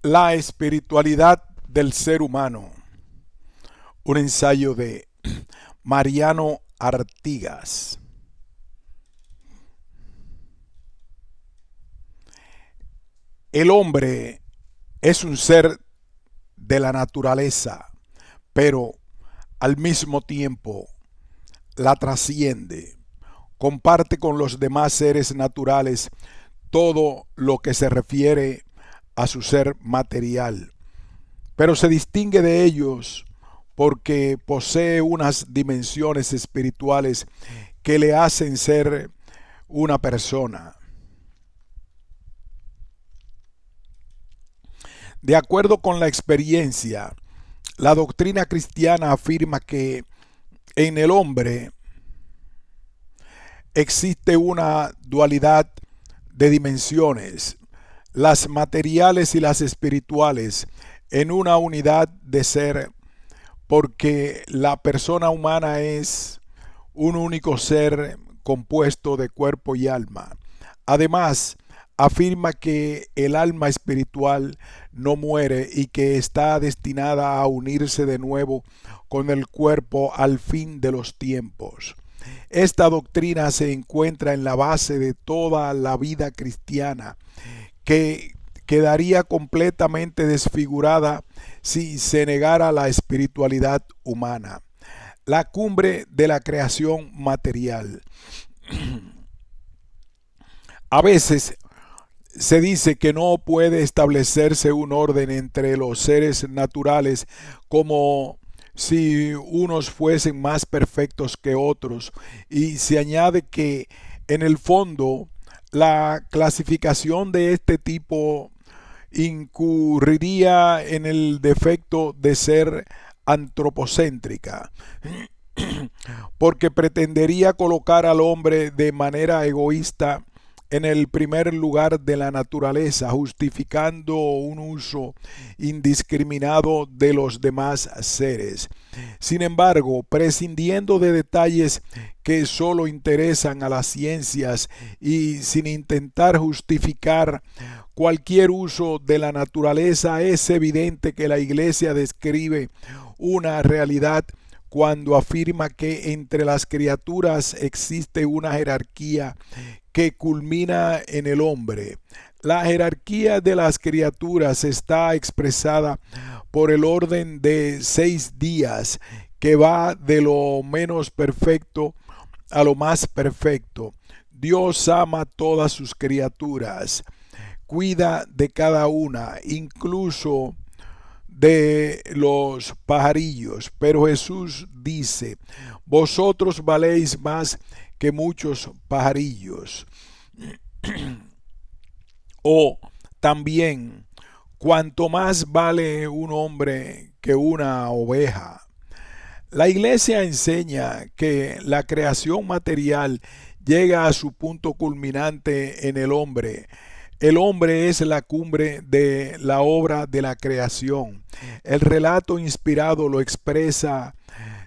La espiritualidad del ser humano. Un ensayo de Mariano Artigas. El hombre es un ser de la naturaleza, pero al mismo tiempo la trasciende. Comparte con los demás seres naturales todo lo que se refiere a su ser material, pero se distingue de ellos porque posee unas dimensiones espirituales que le hacen ser una persona. De acuerdo con la experiencia, la doctrina cristiana afirma que en el hombre existe una dualidad de dimensiones, las materiales y las espirituales, en una unidad de ser, porque la persona humana es un único ser compuesto de cuerpo y alma. Además, afirma que el alma espiritual no muere y que está destinada a unirse de nuevo con el cuerpo al fin de los tiempos. Esta doctrina se encuentra en la base de toda la vida cristiana, que quedaría completamente desfigurada si se negara la espiritualidad humana, la cumbre de la creación material. A veces se dice que no puede establecerse un orden entre los seres naturales, como si unos fuesen más perfectos que otros, y se añade que en el fondo la clasificación de este tipo incurriría en el defecto de ser antropocéntrica, porque pretendería colocar al hombre de manera egoísta en el primer lugar de la naturaleza, justificando un uso indiscriminado de los demás seres. Sin embargo, prescindiendo de detalles que solo interesan a las ciencias y sin intentar justificar cualquier uso de la naturaleza, es evidente que la Iglesia describe una realidad cuando afirma que entre las criaturas existe una jerarquía que culmina en el hombre. La jerarquía de las criaturas está expresada por el orden de 6 días, que va de lo menos perfecto a lo más perfecto. Dios ama a todas sus criaturas, cuida de cada una, incluso de los pajarillos. Pero Jesús dice: vosotros valéis más que muchos pajarillos. O también, cuanto más vale un hombre que una oveja. La Iglesia enseña que la creación material llega a su punto culminante en el hombre. El hombre es la cumbre de la obra de la creación. El relato inspirado lo expresa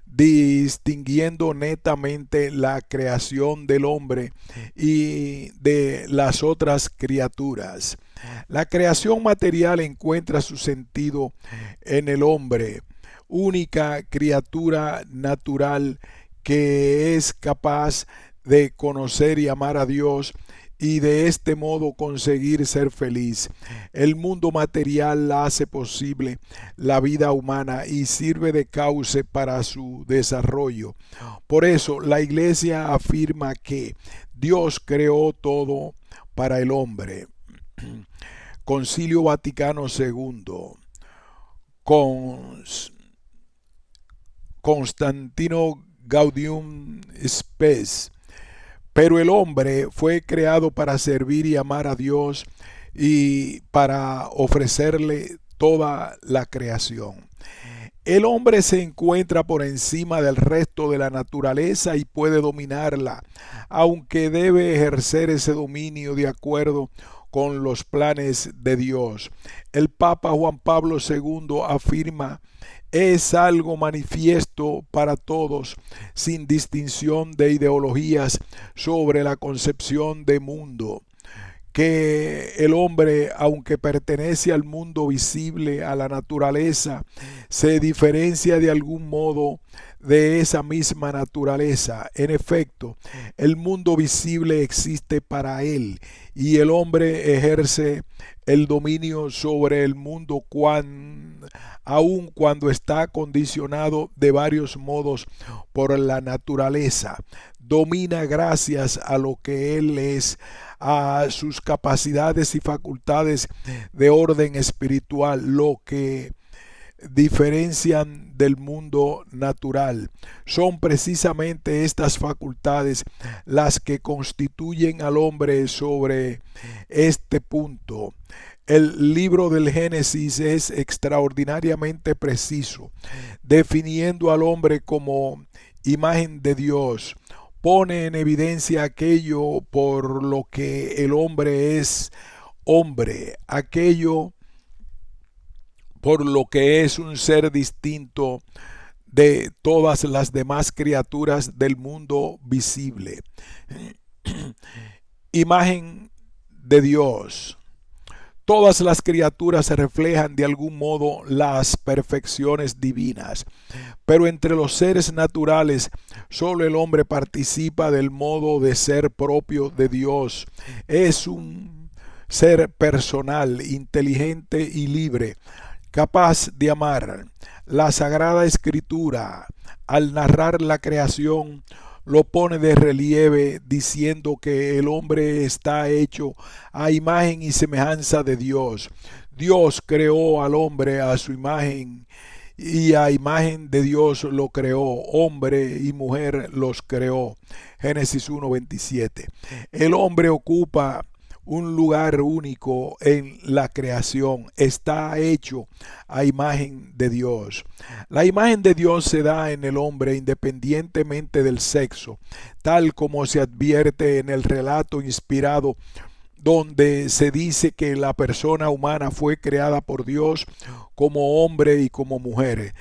distinguiendo netamente la creación del hombre y de las otras criaturas. La creación material encuentra su sentido en el hombre, única criatura natural que es capaz de conocer y amar a Dios y de este modo conseguir ser feliz. El mundo material hace posible la vida humana y sirve de cauce para su desarrollo. Por eso la Iglesia afirma que Dios creó todo para el hombre. Concilio Vaticano II. Constantino Gaudium Spes. Pero el hombre fue creado para servir y amar a Dios y para ofrecerle toda la creación. El hombre se encuentra por encima del resto de la naturaleza y puede dominarla, aunque debe ejercer ese dominio de acuerdo con los planes de Dios. El Papa Juan Pablo II afirma: es algo manifiesto para todos, sin distinción de ideologías, sobre la concepción de mundo que el hombre, aunque pertenece al mundo visible, a la naturaleza, se diferencia de algún modo de esa misma naturaleza. En efecto, el mundo visible existe para él y el hombre ejerce el dominio sobre el mundo aun cuando está condicionado de varios modos por la naturaleza. Domina gracias a lo que él es, a sus capacidades y facultades de orden espiritual, lo que diferencian del mundo natural. Son precisamente estas facultades las que constituyen al hombre sobre este punto. El libro del Génesis es extraordinariamente preciso, definiendo al hombre como imagen de Dios. Pone en evidencia aquello por lo que el hombre es hombre, aquello por lo que es un ser distinto de todas las demás criaturas del mundo visible. Imagen de Dios. Todas las criaturas reflejan de algún modo las perfecciones divinas, pero entre los seres naturales solo el hombre participa del modo de ser propio de Dios. Es un ser personal, inteligente y libre, capaz de amar. La Sagrada Escritura, al narrar la creación, lo pone de relieve diciendo que el hombre está hecho a imagen y semejanza de Dios. Dios creó al hombre a su imagen y a imagen de Dios lo creó, hombre y mujer los creó. Génesis 1:27. El hombre ocupa un lugar único en la creación, está hecho a imagen de Dios. La imagen de Dios se da en el hombre independientemente del sexo, tal como se advierte en el relato inspirado donde se dice que la persona humana fue creada por Dios como hombre y como mujer.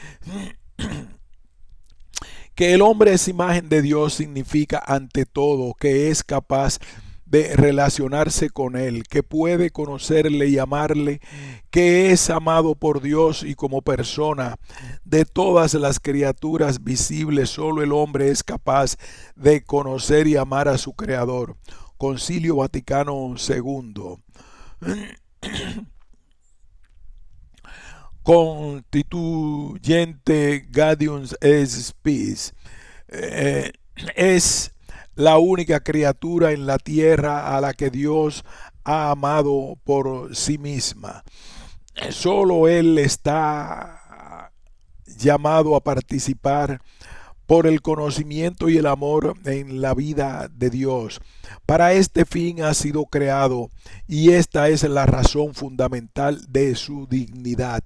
Que el hombre es imagen de Dios significa ante todo que es capaz de relacionarse con él, que puede conocerle y amarle, que es amado por Dios y como persona. De todas las criaturas visibles, solo el hombre es capaz de conocer y amar a su Creador. Concilio Vaticano II. Constituyente Gaudium et Spes. Es la única criatura en la tierra a la que Dios ha amado por sí misma. Solo Él está llamado a participar por el conocimiento y el amor en la vida de Dios. Para este fin ha sido creado y esta es la razón fundamental de su dignidad.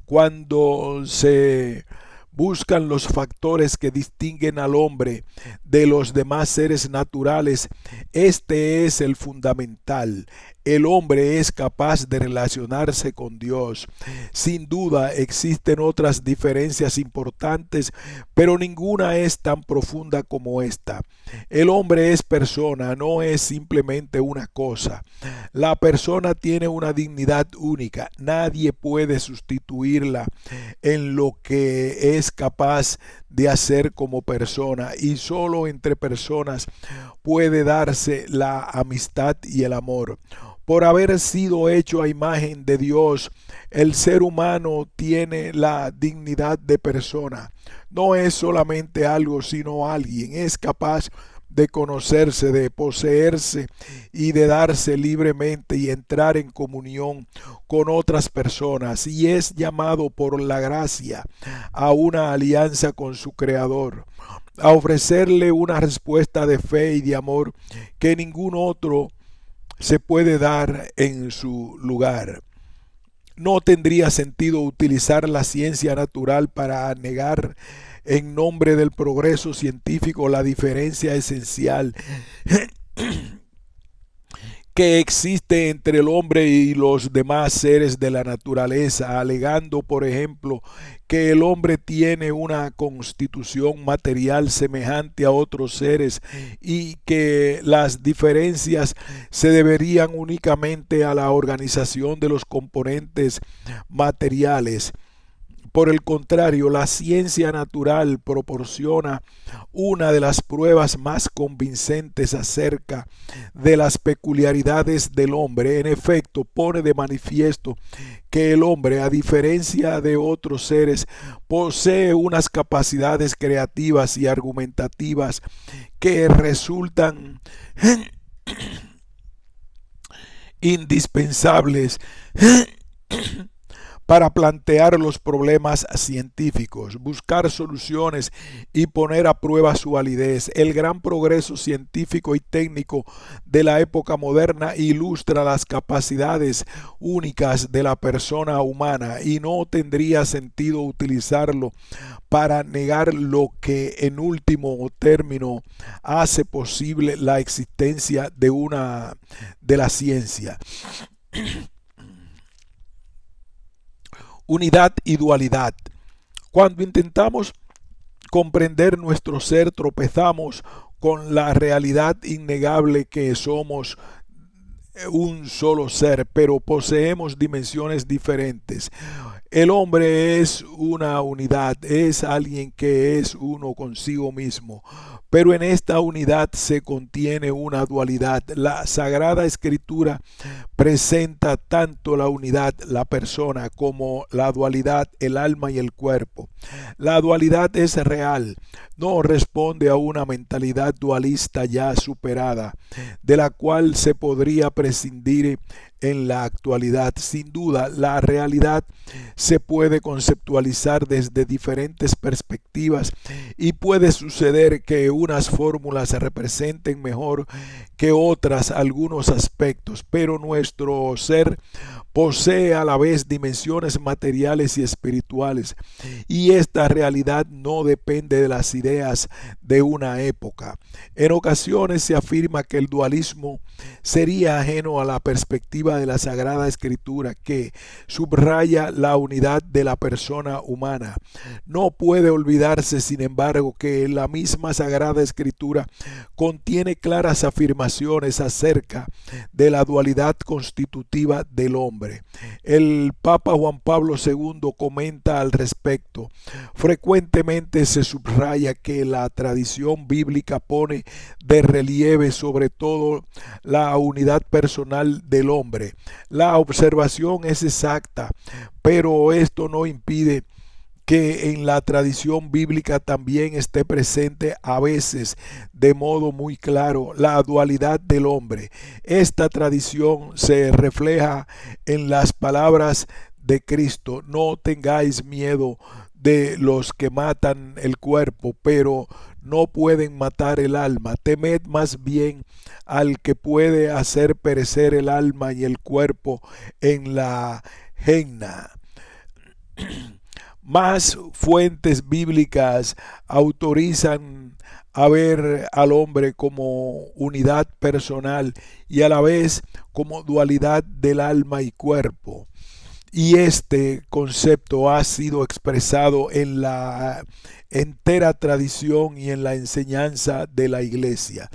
Cuando se buscan los factores que distinguen al hombre de los demás seres naturales, este es el fundamental. El hombre es capaz de relacionarse con Dios. Sin duda existen otras diferencias importantes, pero ninguna es tan profunda como esta. El hombre es persona, no es simplemente una cosa. La persona tiene una dignidad única. Nadie puede sustituirla en lo que es capaz de hacer como persona, y solo entre personas puede darse la amistad y el amor. Por haber sido hecho a imagen de Dios, el ser humano tiene la dignidad de persona. No es solamente algo, sino alguien. Es capaz de conocerse, de poseerse y de darse libremente y entrar en comunión con otras personas, y es llamado por la gracia a una alianza con su Creador, a ofrecerle una respuesta de fe y de amor que ningún otro se puede dar en su lugar. No tendría sentido utilizar la ciencia natural para negar en nombre del progreso científico la diferencia esencial que existe entre el hombre y los demás seres de la naturaleza, alegando, por ejemplo, que el hombre tiene una constitución material semejante a otros seres y que las diferencias se deberían únicamente a la organización de los componentes materiales. Por el contrario, la ciencia natural proporciona una de las pruebas más convincentes acerca de las peculiaridades del hombre. En efecto, pone de manifiesto que el hombre, a diferencia de otros seres, posee unas capacidades creativas y argumentativas que resultan indispensables para plantear los problemas científicos, buscar soluciones y poner a prueba su validez. El gran progreso científico y técnico de la época moderna ilustra las capacidades únicas de la persona humana y no tendría sentido utilizarlo para negar lo que en último término hace posible la existencia de la ciencia. Unidad y dualidad. Cuando intentamos comprender nuestro ser, tropezamos con la realidad innegable que somos un solo ser, pero poseemos dimensiones diferentes. El hombre es una unidad, es alguien que es uno consigo mismo, pero en esta unidad se contiene una dualidad. La Sagrada Escritura presenta tanto la unidad, la persona, como la dualidad, el alma y el cuerpo. La dualidad es real, no responde a una mentalidad dualista ya superada, de la cual se podría prescindir en la actualidad. Sin duda, la realidad se puede conceptualizar desde diferentes perspectivas y puede suceder que unas fórmulas representen mejor que otras algunos aspectos, pero nuestro ser posee a la vez dimensiones materiales y espirituales, y esta realidad no depende de las ideas de una época. En ocasiones se afirma que el dualismo sería ajeno a la perspectiva de la Sagrada Escritura, que subraya la unidad de la persona humana. No puede olvidarse, sin embargo, que la misma Sagrada Escritura contiene claras afirmaciones acerca de la dualidad constitutiva del hombre. El Papa Juan Pablo II comenta al respecto. Frecuentemente se subraya que la tradición bíblica pone de relieve sobre todo la unidad personal del hombre. La observación es exacta, pero esto no impide que en la tradición bíblica también esté presente a veces de modo muy claro la dualidad del hombre. Esta tradición se refleja en las palabras de Cristo: no tengáis miedo de los que matan el cuerpo, pero no pueden matar el alma. Temed más bien al que puede hacer perecer el alma y el cuerpo en la gehenna. Más fuentes bíblicas autorizan a ver al hombre como unidad personal y a la vez como dualidad del alma y cuerpo. Y este concepto ha sido expresado en la entera tradición y en la enseñanza de la Iglesia.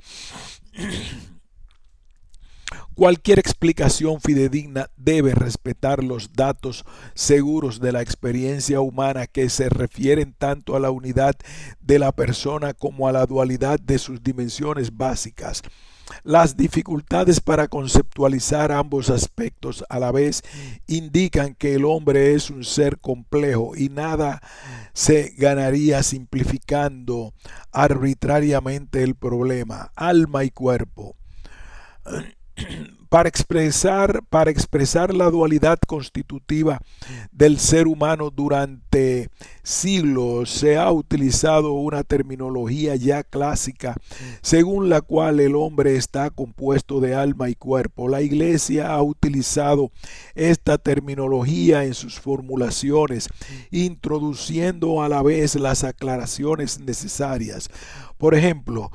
Cualquier explicación fidedigna debe respetar los datos seguros de la experiencia humana que se refieren tanto a la unidad de la persona como a la dualidad de sus dimensiones básicas. Las dificultades para conceptualizar ambos aspectos a la vez indican que el hombre es un ser complejo y nada se ganaría simplificando arbitrariamente el problema, alma y cuerpo. Para expresar la dualidad constitutiva del ser humano durante siglos se ha utilizado una terminología ya clásica según la cual el hombre está compuesto de alma y cuerpo. La Iglesia ha utilizado esta terminología en sus formulaciones, introduciendo a la vez las aclaraciones necesarias. Por ejemplo,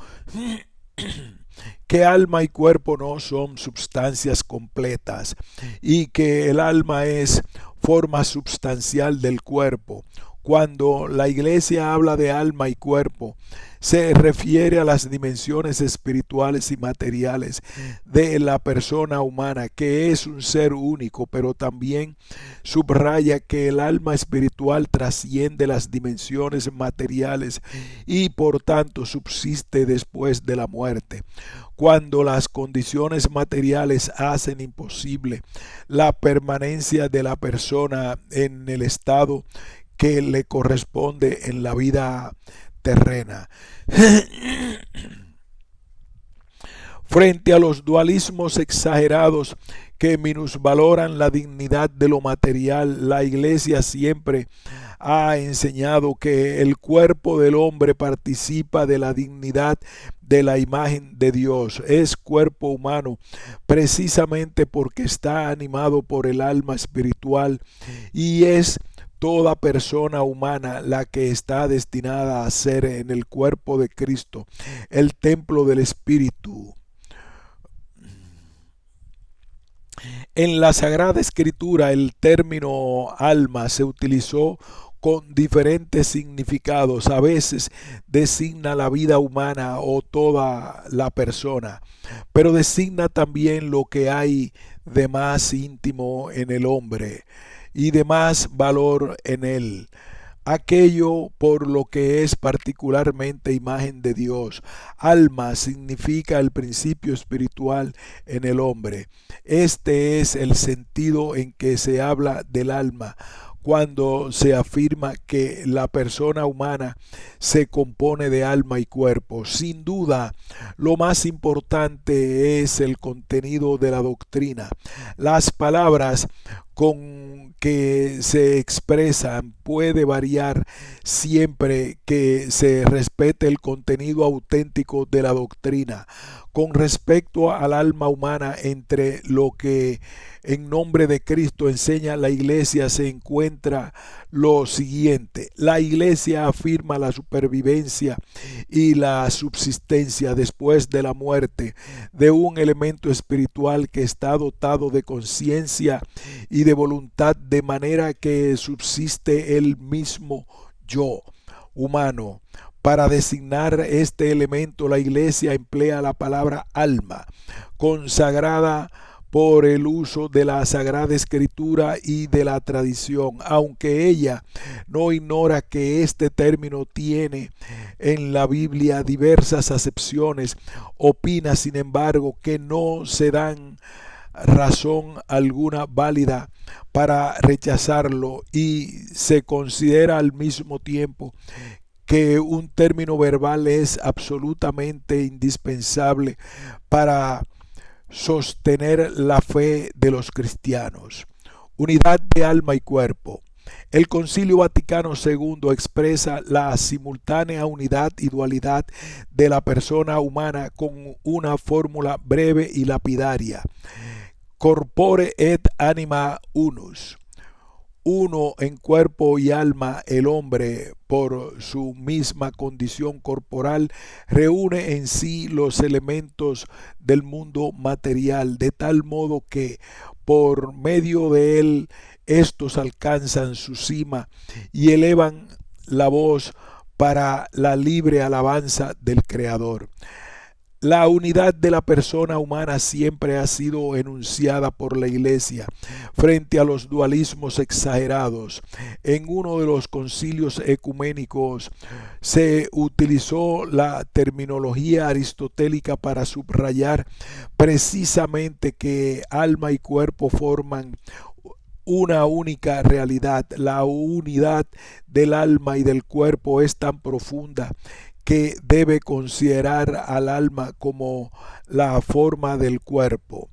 que alma y cuerpo no son substancias completas y que el alma es forma substancial del cuerpo. Cuando la iglesia habla de alma y cuerpo, se refiere a las dimensiones espirituales y materiales de la persona humana, que es un ser único, pero también subraya que el alma espiritual trasciende las dimensiones materiales y por tanto subsiste después de la muerte. Cuando las condiciones materiales hacen imposible la permanencia de la persona en el estado que le corresponde en la vida terrena. Frente a los dualismos exagerados que minusvaloran la dignidad de lo material, la Iglesia siempre ha enseñado que el cuerpo del hombre participa de la dignidad de la imagen de Dios. Es cuerpo humano precisamente porque está animado por el alma espiritual y es toda persona humana la que está destinada a ser en el cuerpo de Cristo el templo del Espíritu. En la Sagrada Escritura el término alma se utilizó con diferentes significados. A veces designa la vida humana o toda la persona, pero designa también lo que hay de más íntimo en el hombre y de más valor en él, aquello por lo que es particularmente imagen de Dios. Alma significa el principio espiritual en el hombre. Este es el sentido en que se habla del alma cuando se afirma que la persona humana se compone de alma y cuerpo. Sin duda, lo más importante es el contenido de la doctrina. Las palabras con que se expresan puede variar siempre que se respete el contenido auténtico de la doctrina. Con respecto al alma humana, entre lo que en nombre de Cristo enseña la Iglesia se encuentra lo siguiente. La Iglesia afirma la supervivencia y la subsistencia después de la muerte de un elemento espiritual que está dotado de conciencia y de voluntad, de manera que subsiste el mismo yo humano. Para designar este elemento, la Iglesia emplea la palabra alma, consagrada por el uso de la Sagrada Escritura y de la tradición, aunque ella no ignora que este término tiene en la Biblia diversas acepciones. Opina, sin embargo, que no se dan razón alguna válida para rechazarlo y se considera al mismo tiempo que un término verbal es absolutamente indispensable para sostener la fe de los cristianos. Unidad de alma y cuerpo. El Concilio Vaticano II expresa la simultánea unidad y dualidad de la persona humana con una fórmula breve y lapidaria: corpore et anima unus. Uno en cuerpo y alma, el hombre, por su misma condición corporal, reúne en sí los elementos del mundo material, de tal modo que por medio de él estos alcanzan su cima y elevan la voz para la libre alabanza del Creador. La unidad de la persona humana siempre ha sido enunciada por la Iglesia frente a los dualismos exagerados. En uno de los concilios ecuménicos se utilizó la terminología aristotélica para subrayar precisamente que alma y cuerpo forman una única realidad. La unidad del alma y del cuerpo es tan profunda que debe considerar al alma como la forma del cuerpo.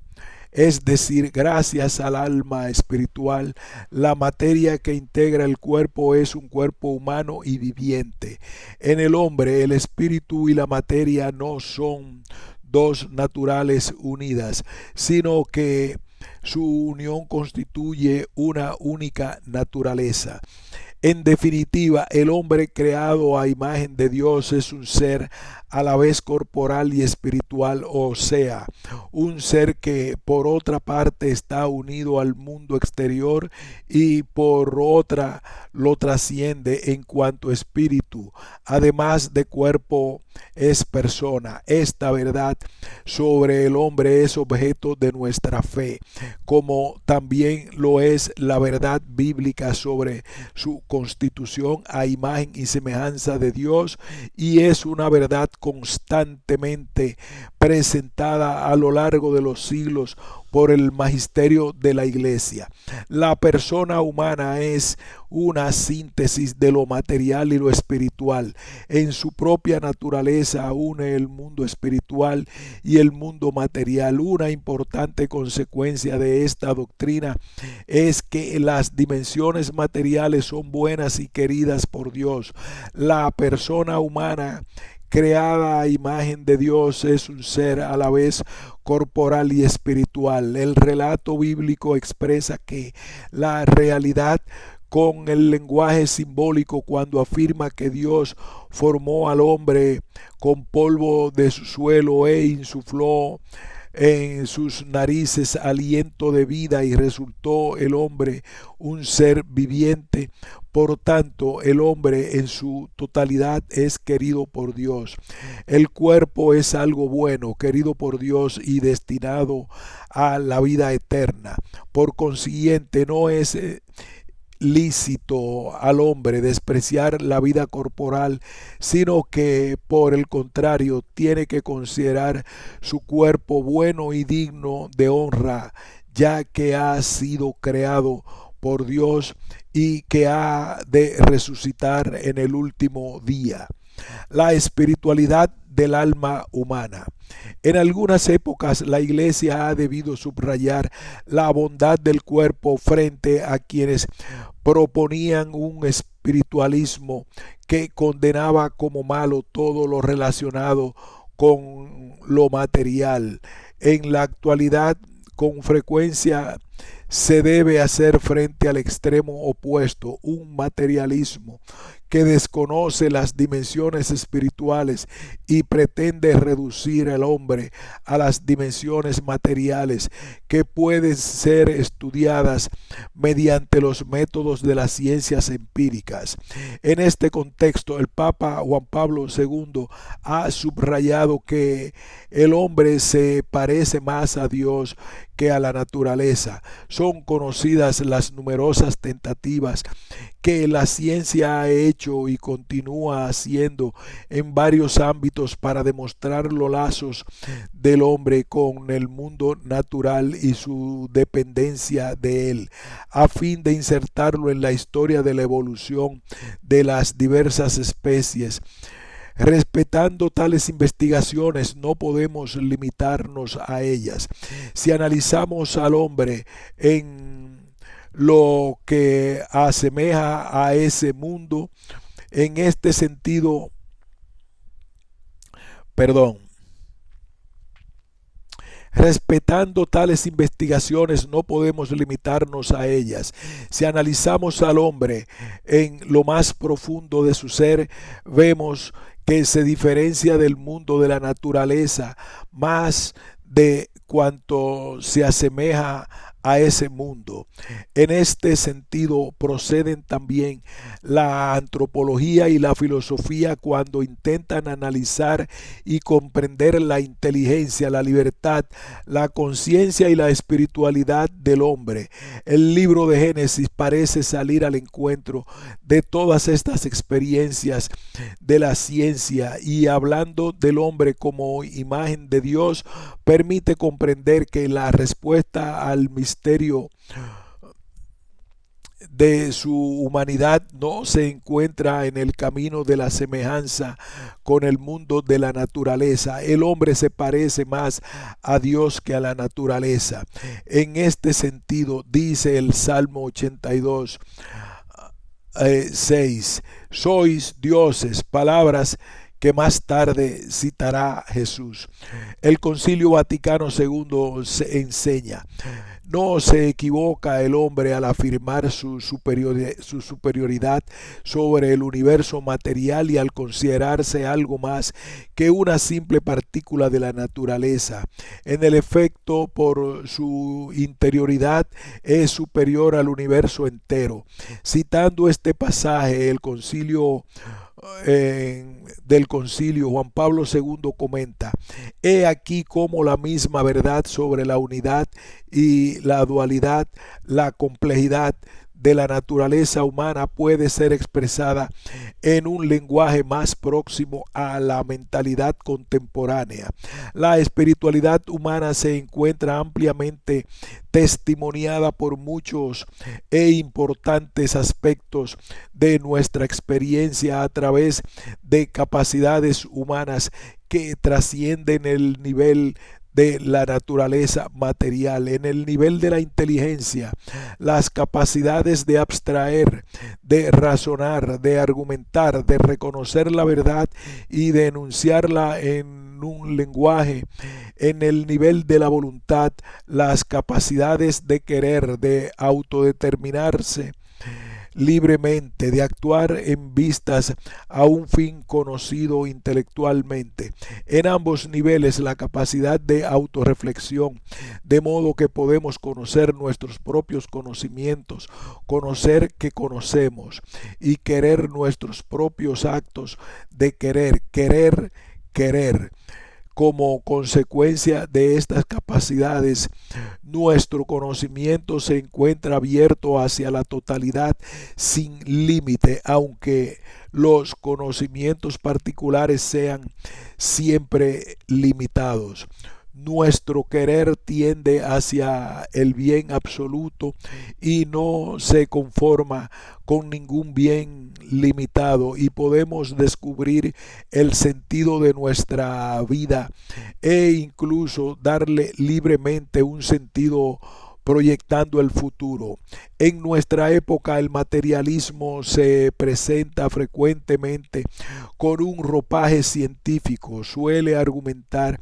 Es decir, gracias al alma espiritual, la materia que integra el cuerpo es un cuerpo humano y viviente. En el hombre, el espíritu y la materia no son dos naturales unidas, sino que su unión constituye una única naturaleza. En definitiva, el hombre creado a imagen de Dios es un ser a la vez corporal y espiritual, o sea, un ser que por otra parte está unido al mundo exterior y por otra lo trasciende en cuanto espíritu. Además de cuerpo, es persona. Esta verdad sobre el hombre es objeto de nuestra fe, como también lo es la verdad bíblica sobre su constitución a imagen y semejanza de Dios, y es una verdad constantemente presentada a lo largo de los siglos por el magisterio de la Iglesia. La persona humana es una síntesis de lo material y lo espiritual. En su propia naturaleza une el mundo espiritual y el mundo material. Una importante consecuencia de esta doctrina es que las dimensiones materiales son buenas y queridas por Dios. La persona humana creada a imagen de Dios es un ser a la vez corporal y espiritual. El relato bíblico expresa que la realidad con el lenguaje simbólico cuando afirma que Dios formó al hombre con polvo de su suelo e insufló en sus narices aliento de vida y resultó el hombre un ser viviente. Por tanto, el hombre en su totalidad es querido por Dios. El cuerpo es algo bueno, querido por Dios y destinado a la vida eterna. Por consiguiente, no es lícito al hombre despreciar la vida corporal, sino que por el contrario tiene que considerar su cuerpo bueno y digno de honra, ya que ha sido creado por Dios y que ha de resucitar en el último día. La espiritualidad del alma humana. En algunas épocas la Iglesia ha debido subrayar la bondad del cuerpo frente a quienes proponían un espiritualismo que condenaba como malo todo lo relacionado con lo material. En la actualidad, con frecuencia se debe hacer frente al extremo opuesto, un materialismo que desconoce las dimensiones espirituales y pretende reducir al hombre a las dimensiones materiales que pueden ser estudiadas mediante los métodos de las ciencias empíricas. En este contexto, el Papa Juan Pablo II ha subrayado que el hombre se parece más a Dios que a la naturaleza. Son conocidas las numerosas tentativas que la ciencia ha hecho y continúa haciendo en varios ámbitos para demostrar los lazos del hombre con el mundo natural y su dependencia de él, a fin de insertarlo en la historia de la evolución de las diversas especies. Respetando tales investigaciones, no podemos limitarnos a ellas. Si analizamos al hombre en lo que asemeja a ese mundo, en este sentido, respetando tales investigaciones, no podemos limitarnos a ellas. Si analizamos al hombre en lo más profundo de su ser, vemos que se diferencia del mundo de la naturaleza más de cuanto se asemeja a ese mundo. En este sentido proceden también la antropología y la filosofía cuando intentan analizar y comprender la inteligencia, la libertad, la conciencia y la espiritualidad del hombre. El libro de Génesis parece salir al encuentro de todas estas experiencias de la ciencia y, hablando del hombre como imagen de Dios, permite comprender que la respuesta al misterio de su humanidad no se encuentra en el camino de la semejanza con el mundo de la naturaleza. El hombre se parece más a Dios que a la naturaleza. En este sentido, dice el Salmo 82, 6, sois dioses, palabras que más tarde citará Jesús. El Concilio Vaticano II se enseña: No se equivoca el hombre al afirmar su superioridad sobre el universo material y al considerarse algo más que una simple partícula de la naturaleza. En el efecto, por su interioridad es superior al universo entero. Citando este pasaje, del concilio, Juan Pablo II comenta: he aquí cómo la misma verdad sobre la unidad y la dualidad, la complejidad de la naturaleza humana puede ser expresada en un lenguaje más próximo a la mentalidad contemporánea. La espiritualidad humana se encuentra ampliamente testimoniada por muchos e importantes aspectos de nuestra experiencia a través de capacidades humanas que trascienden el nivel de la naturaleza material. En el nivel de la inteligencia, las capacidades de abstraer, de razonar, de argumentar, de reconocer la verdad y de enunciarla en un lenguaje. En el nivel de la voluntad, las capacidades de querer, de autodeterminarse libremente, de actuar en vistas a un fin conocido intelectualmente. En ambos niveles, la capacidad de autorreflexión, de modo que podemos conocer nuestros propios conocimientos, conocer que conocemos y querer nuestros propios actos de querer. Como consecuencia de estas capacidades, nuestro conocimiento se encuentra abierto hacia la totalidad sin límite, aunque los conocimientos particulares sean siempre limitados. Nuestro querer tiende hacia el bien absoluto y no se conforma con ningún bien limitado, y podemos descubrir el sentido de nuestra vida e incluso darle libremente un sentido proyectando el futuro. En nuestra época el materialismo se presenta frecuentemente con un ropaje científico. Suele argumentar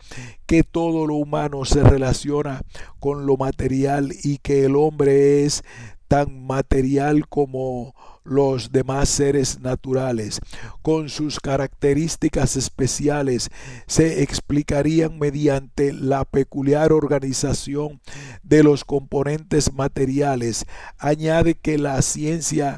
que todo lo humano se relaciona con lo material y que el hombre es tan material como los demás seres naturales. Con sus características especiales se explicarían mediante la peculiar organización de los componentes materiales. Añade que la ciencia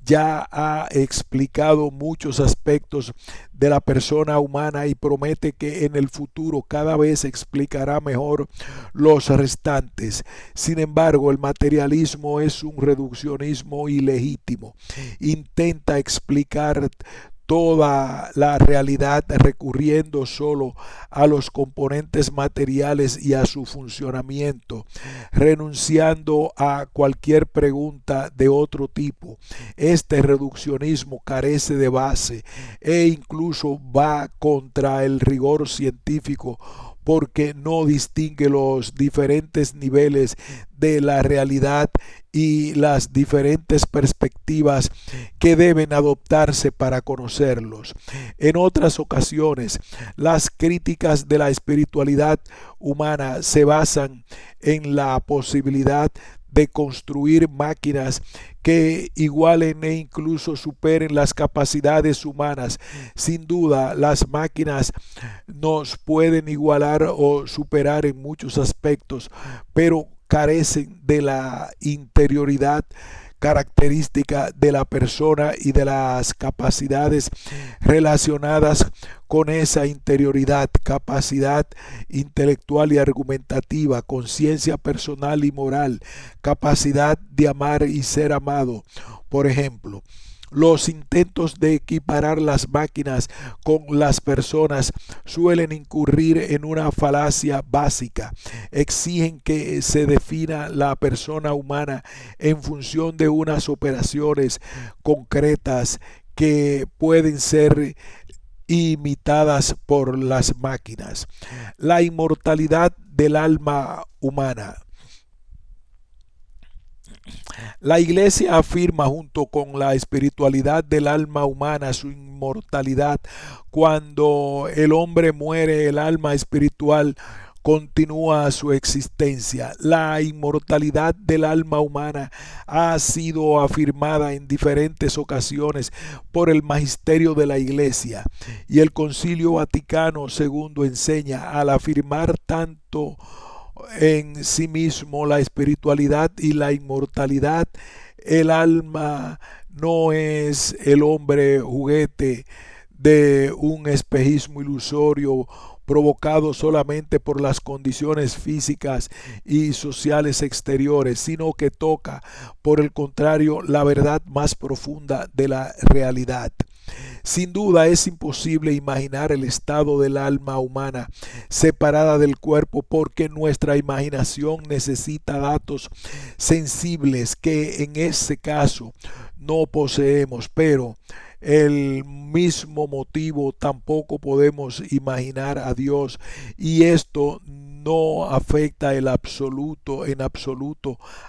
ya ha explicado muchos aspectos de la persona humana y promete que en el futuro cada vez explicará mejor los restantes. Sin embargo, el materialismo es un reduccionismo ilegítimo. Intenta explicar toda la realidad recurriendo solo a los componentes materiales y a su funcionamiento, renunciando a cualquier pregunta de otro tipo. Este reduccionismo carece de base e incluso va contra el rigor científico, porque no distingue los diferentes niveles de la realidad y las diferentes perspectivas que deben adoptarse para conocerlos. En otras ocasiones, las críticas de la espiritualidad humana se basan en la posibilidad de construir máquinas que igualen e incluso superen las capacidades humanas. Sin duda, las máquinas nos pueden igualar o superar en muchos aspectos, pero carecen de la interioridad característica de la persona y de las capacidades relacionadas con esa interioridad: capacidad intelectual y argumentativa, conciencia personal y moral, capacidad de amar y ser amado. Por ejemplo, los intentos de equiparar las máquinas con las personas suelen incurrir en una falacia básica. Exigen que se defina la persona humana en función de unas operaciones concretas que pueden ser imitadas por las máquinas. La inmortalidad del alma humana. La Iglesia afirma, junto con la espiritualidad del alma humana, su inmortalidad. Cuando el hombre muere, el alma espiritual continúa su existencia. La inmortalidad del alma humana ha sido afirmada en diferentes ocasiones por el magisterio de la Iglesia, y el Concilio Vaticano II enseña, al afirmar tanto en sí mismo la espiritualidad y la inmortalidad, el alma no es el hombre juguete de un espejismo ilusorio provocado solamente por las condiciones físicas y sociales exteriores, sino que toca, por el contrario, la verdad más profunda de la realidad. Sin duda es imposible imaginar el estado del alma humana separada del cuerpo, porque nuestra imaginación necesita datos sensibles que en ese caso no poseemos, pero el mismo motivo tampoco podemos imaginar a Dios, y esto no afecta en absoluto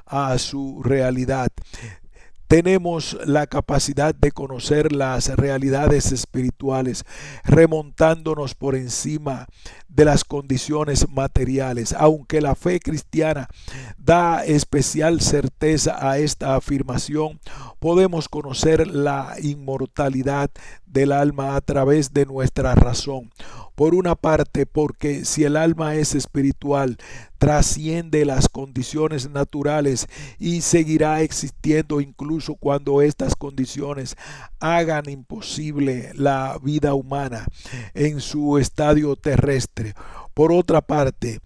a su realidad. Tenemos la capacidad de conocer las realidades espirituales, remontándonos por encima de las condiciones materiales. Aunque la fe cristiana da especial certeza a esta afirmación, podemos conocer la inmortalidad del alma a través de nuestra razón. Por una parte, porque si el alma es espiritual, trasciende las condiciones naturales y seguirá existiendo incluso cuando estas condiciones hagan imposible la vida humana en su estadio terrestre. Por otra parte,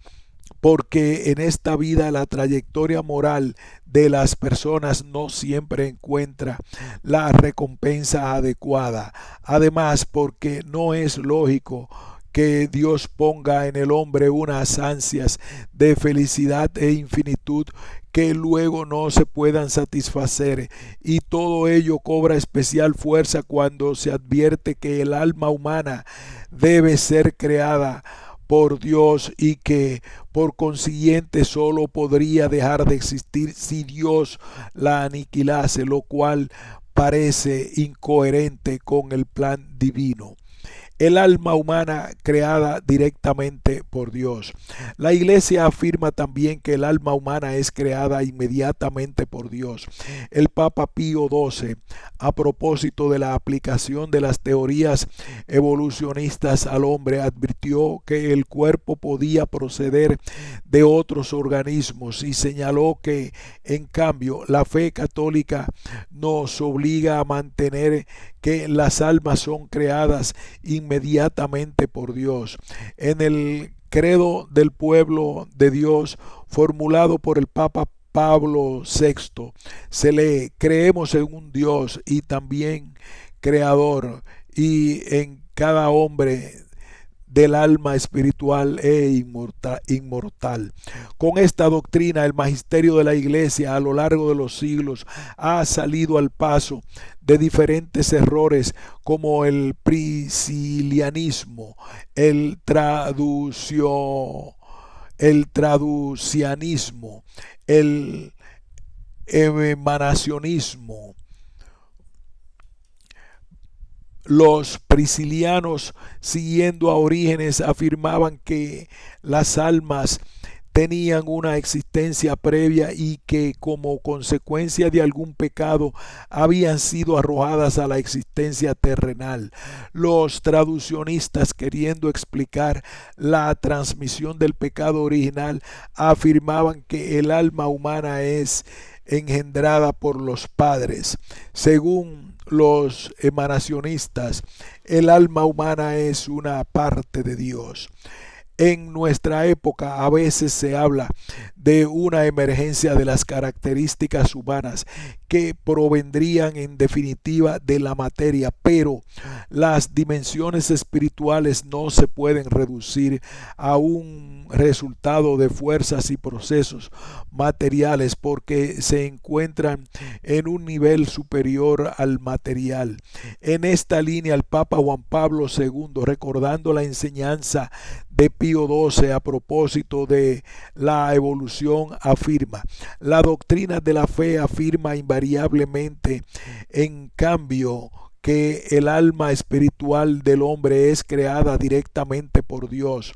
porque en esta vida la trayectoria moral de las personas no siempre encuentra la recompensa adecuada. Además, porque no es lógico que Dios ponga en el hombre unas ansias de felicidad e infinitud que luego no se puedan satisfacer, y todo ello cobra especial fuerza cuando se advierte que el alma humana debe ser creada por Dios y que por consiguiente solo podría dejar de existir si Dios la aniquilase, lo cual parece incoherente con el plan divino. El alma humana creada directamente por Dios. La Iglesia afirma también que el alma humana es creada inmediatamente por Dios. El Papa Pío XII, a propósito de la aplicación de las teorías evolucionistas al hombre, advirtió que el cuerpo podía proceder de otros organismos, y señaló que, en cambio, la fe católica nos obliga a mantener que las almas son creadas inmediatamente por Dios. En el credo del pueblo de Dios, formulado por el Papa Pablo VI, se lee: creemos en un Dios y también creador, y en cada hombre del alma espiritual e inmortal. Con esta doctrina, el magisterio de la Iglesia a lo largo de los siglos ha salido al paso de diferentes errores como el priscilianismo, el traducianismo, el emanacionismo. Los priscilianos, siguiendo a Orígenes, afirmaban que las almas tenían una existencia previa y que, como consecuencia de algún pecado, habían sido arrojadas a la existencia terrenal. Los traduccionistas, queriendo explicar la transmisión del pecado original, afirmaban que el alma humana es engendrada por los padres. Según los emanacionistas, el alma humana es una parte de Dios. En nuestra época a veces se habla de una emergencia de las características humanas que provendrían en definitiva de la materia, pero las dimensiones espirituales no se pueden reducir a un resultado de fuerzas y procesos materiales, porque se encuentran en un nivel superior al material. En esta línea, el Papa Juan Pablo II, recordando la enseñanza de Pío XII a propósito de la evolución, afirma: la doctrina de la fe afirma invariablemente, en cambio, que el alma espiritual del hombre es creada directamente por Dios.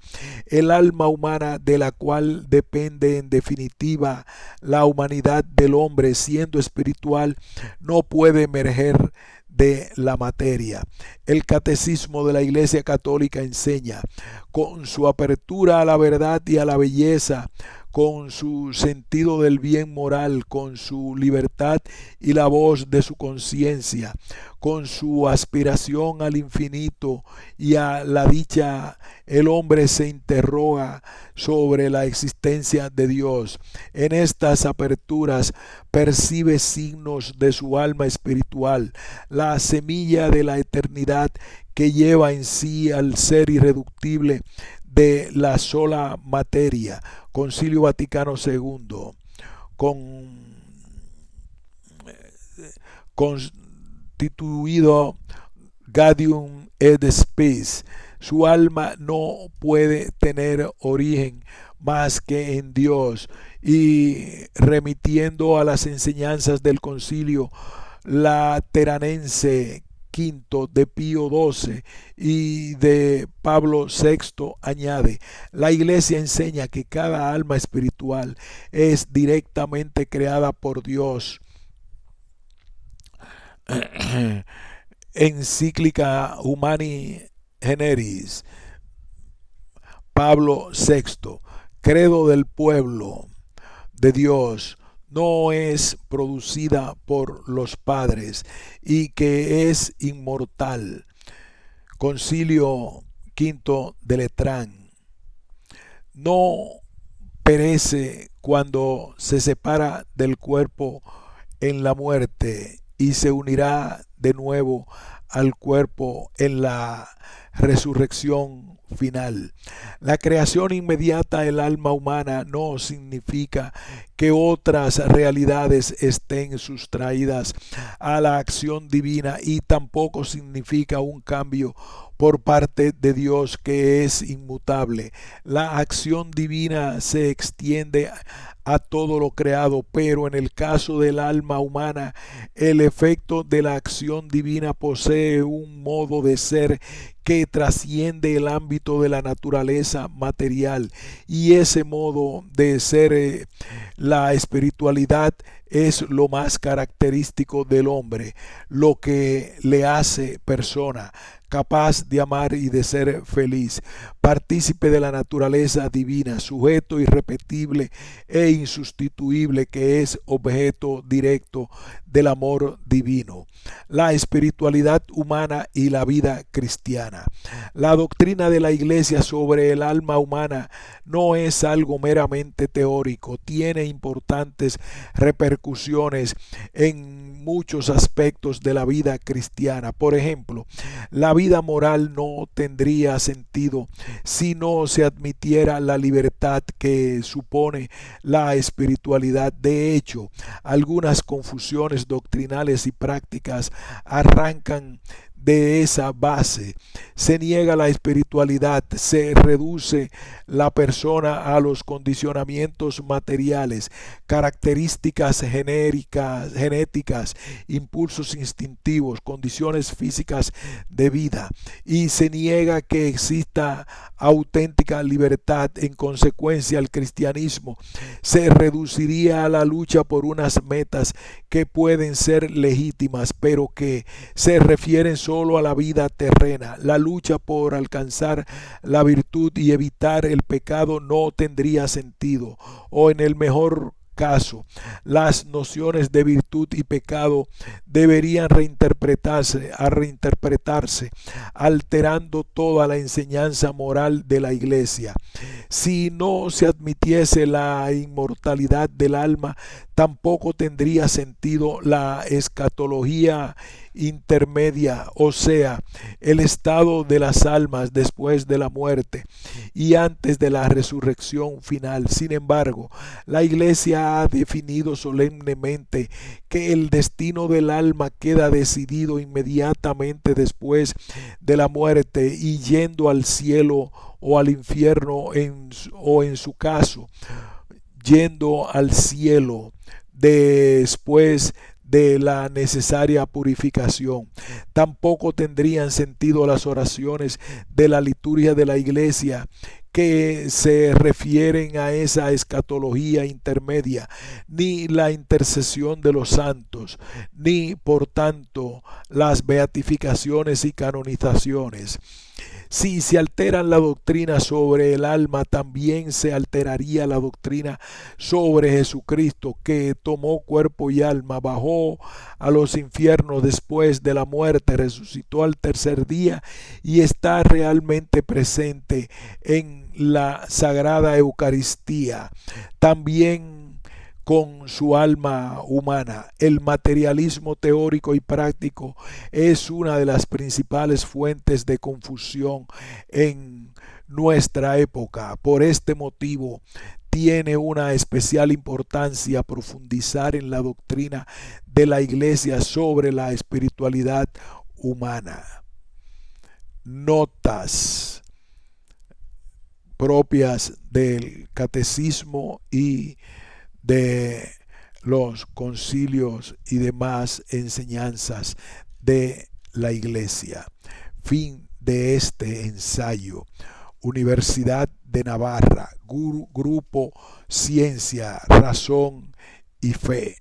El alma humana, de la cual depende en definitiva la humanidad del hombre siendo espiritual, no puede emerger de la materia. El catecismo de la Iglesia Católica enseña, con su apertura a la verdad y a la belleza, con su sentido del bien moral, con su libertad y la voz de su conciencia, con su aspiración al infinito y a la dicha, el hombre se interroga sobre la existencia de Dios. En estas aperturas percibe signos de su alma espiritual, la semilla de la eternidad que lleva en sí al ser irreductible de la sola materia. Concilio Vaticano II, constituido Gaudium et Spes. Su alma no puede tener origen más que en Dios, y remitiendo a las enseñanzas del Concilio Lateranense V de Pío XII y de Pablo VI, añade: la Iglesia enseña que cada alma espiritual es directamente creada por Dios. Encíclica Humani Generis, Pablo VI. Credo del pueblo de Dios no es producida por los padres y que es inmortal. Concilio V de Letrán. No perece cuando se separa del cuerpo en la muerte y se unirá de nuevo al cuerpo en la resurrección final. La creación inmediata del alma humana no significa que otras realidades estén sustraídas a la acción divina, y tampoco significa un cambio por parte de Dios que es inmutable. La acción divina se extiende a todo lo creado, pero en el caso del alma humana, el efecto de la acción divina posee un modo de ser que trasciende el ámbito de la naturaleza material, y ese modo de ser, la espiritualidad, es lo más característico del hombre, lo que le hace persona, capaz de amar y de ser feliz, partícipe de la naturaleza divina, sujeto irrepetible e insustituible que es objeto directo del amor divino. La espiritualidad humana y la vida cristiana. La doctrina de la Iglesia sobre el alma humana no es algo meramente teórico, tiene importantes repercusiones en muchos aspectos de la vida cristiana. Por ejemplo, la vida moral no tendría sentido si no se admitiera la libertad que supone la espiritualidad. De hecho, algunas confusiones doctrinales y prácticas arrancan de esa base. Se niega la espiritualidad, se reduce la persona a los condicionamientos materiales, características genéticas, impulsos instintivos, condiciones físicas de vida, y se niega que exista auténtica libertad. En consecuencia, el cristianismo se reduciría a la lucha por unas metas que pueden ser legítimas, pero que se refieren solo a la vida terrena. La lucha por alcanzar la virtud y evitar el pecado no tendría sentido, o en el mejor caso, las nociones de virtud y pecado deberían reinterpretarse, alterando toda la enseñanza moral de la Iglesia. Si no se admitiese la inmortalidad del alma, tampoco tendría sentido la escatología intermedia, o sea, el estado de las almas después de la muerte y antes de la resurrección final. Sin embargo, la Iglesia ha definido solemnemente que el destino del alma queda decidido inmediatamente después de la muerte, y yendo al cielo o al infierno, o en su caso, yendo al cielo después de la necesaria purificación. Tampoco tendrían sentido las oraciones de la liturgia de la iglesia que se refieren a esa escatología intermedia, ni la intercesión de los santos, ni por tanto las beatificaciones y canonizaciones. Si se alteran la doctrina sobre el alma, también se alteraría la doctrina sobre Jesucristo, que tomó cuerpo y alma, bajó a los infiernos después de la muerte, resucitó al tercer día y está realmente presente en la Sagrada Eucaristía. También con su alma humana. El materialismo teórico y práctico es una de las principales fuentes de confusión en nuestra época. Por este motivo, tiene una especial importancia profundizar en la doctrina de la Iglesia sobre la espiritualidad humana. Notas propias del catecismo y de los concilios y demás enseñanzas de la Iglesia. Fin de este ensayo. Universidad de Navarra, Grupo Ciencia, Razón y Fe.